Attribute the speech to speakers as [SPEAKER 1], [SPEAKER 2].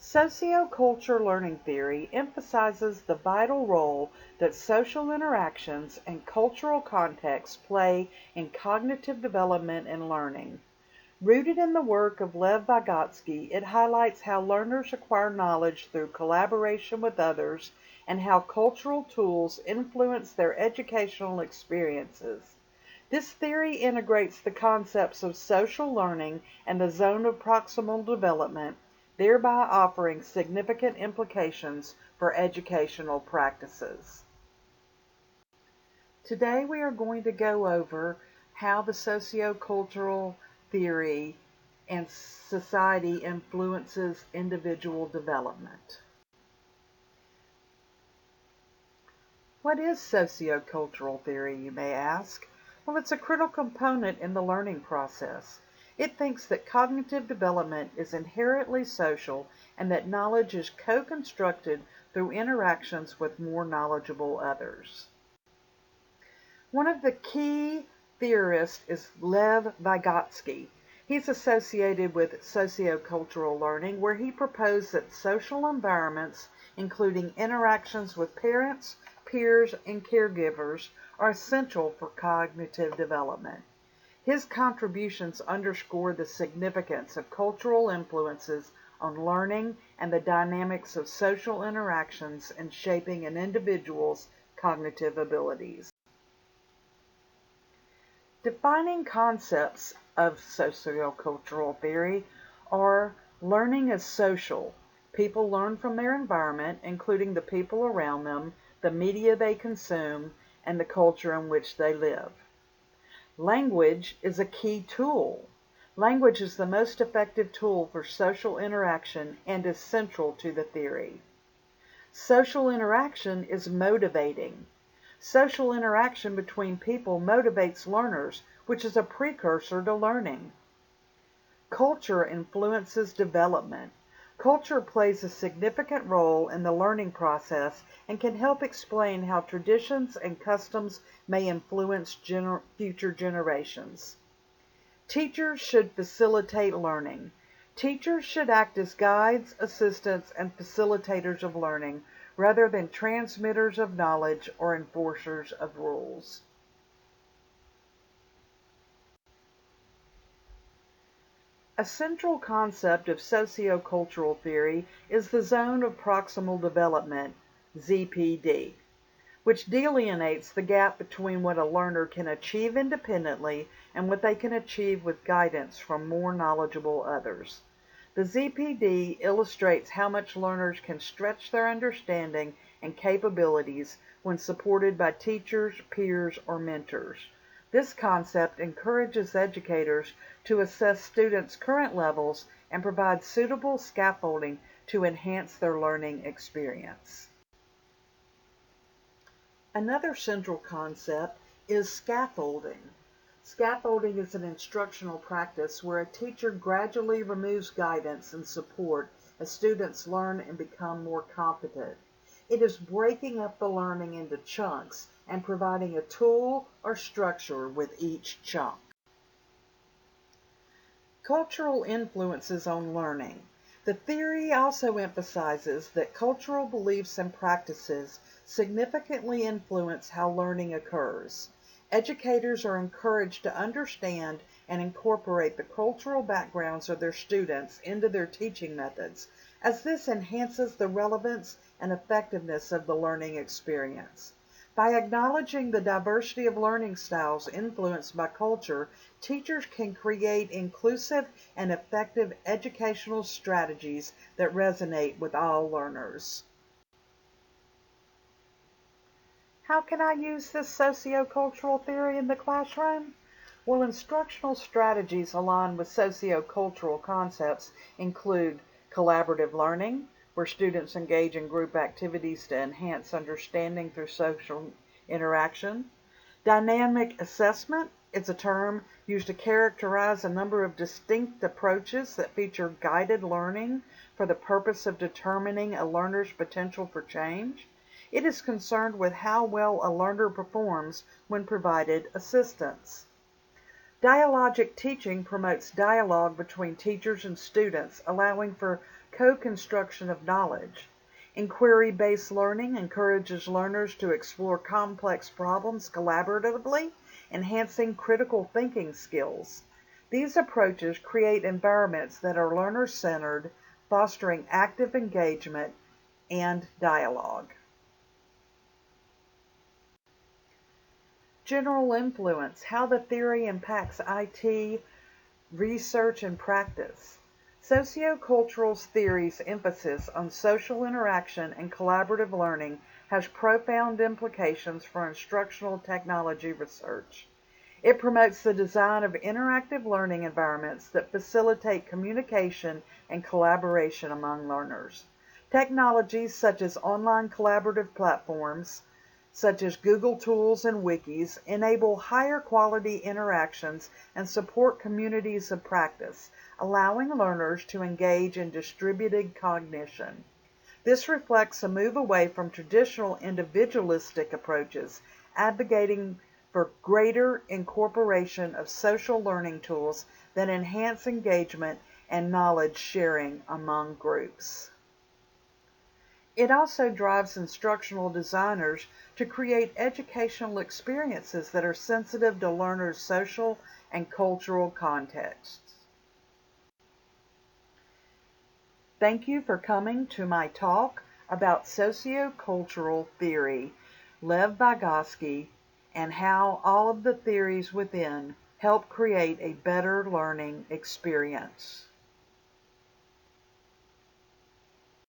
[SPEAKER 1] Sociocultural learning theory emphasizes the vital role that social interactions and cultural contexts play in cognitive development and learning. Rooted in the work of Lev Vygotsky, it highlights how learners acquire knowledge through collaboration with others and how cultural tools influence their educational experiences. This theory integrates the concepts of social learning and the zone of proximal development, thereby offering significant implications for educational practices. Today we are going to go over how the sociocultural theory and society influences individual development. What is sociocultural theory, you may ask? Well, it's a critical component in the learning process. It thinks that cognitive development is inherently social and that knowledge is co-constructed through interactions with more knowledgeable others. One of the key theorists is Lev Vygotsky. He's associated with sociocultural learning, where he proposed that social environments, including interactions with parents, peers, and caregivers, are essential for cognitive development. His contributions underscore the significance of cultural influences on learning and the dynamics of social interactions in shaping an individual's cognitive abilities. Defining concepts of sociocultural theory are learning as social. People learn from their environment, including the people around them, the media they consume, and the culture in which they live. Language is a key tool. Language is the most effective tool for social interaction and is central to the theory. Social interaction is motivating. Social interaction between people motivates learners, which is a precursor to learning. Culture influences development. Culture plays a significant role in the learning process and can help explain how traditions and customs may influence future generations. Teachers should facilitate learning. Teachers should act as guides, assistants, and facilitators of learning rather than transmitters of knowledge or enforcers of rules. A central concept of sociocultural theory is the zone of proximal development, ZPD, which delineates the gap between what a learner can achieve independently and what they can achieve with guidance from more knowledgeable others. The ZPD illustrates how much learners can stretch their understanding and capabilities when supported by teachers, peers, or mentors. This concept encourages educators to assess students' current levels and provide suitable scaffolding to enhance their learning experience. Another central concept is scaffolding. Scaffolding is an instructional practice where a teacher gradually removes guidance and support as students learn and become more competent. It is breaking up the learning into chunks and providing a tool or structure with each chunk. Cultural influences on learning. The theory also emphasizes that cultural beliefs and practices significantly influence how learning occurs. Educators are encouraged to understand and incorporate the cultural backgrounds of their students into their teaching methods, as this enhances the relevance and effectiveness of the learning experience. By acknowledging the diversity of learning styles influenced by culture, teachers can create inclusive and effective educational strategies that resonate with all learners. How can I use this sociocultural theory in the classroom? Well, instructional strategies aligned with sociocultural concepts include collaborative learning, where students engage in group activities to enhance understanding through social interaction. Dynamic assessment is a term used to characterize a number of distinct approaches that feature guided learning for the purpose of determining a learner's potential for change. It is concerned with how well a learner performs when provided assistance. Dialogic teaching promotes dialogue between teachers and students, allowing for co-construction of knowledge. Inquiry-based learning encourages learners to explore complex problems collaboratively, enhancing critical thinking skills. These approaches create environments that are learner-centered, fostering active engagement and dialogue. General influence, how the theory impacts IT, research, and practice. Sociocultural theory's emphasis on social interaction and collaborative learning has profound implications for instructional technology research. It promotes the design of interactive learning environments that facilitate communication and collaboration among learners. Technologies such as online collaborative platforms, such as Google Tools and Wikis, enable higher quality interactions and support communities of practice, allowing learners to engage in distributed cognition. This reflects a move away from traditional individualistic approaches, advocating for greater incorporation of social learning tools that enhance engagement and knowledge sharing among groups. It also drives instructional designers to create educational experiences that are sensitive to learners' social and cultural contexts. Thank you for coming to my talk about sociocultural theory, Lev Vygotsky, and how all of the theories within help create a better learning experience.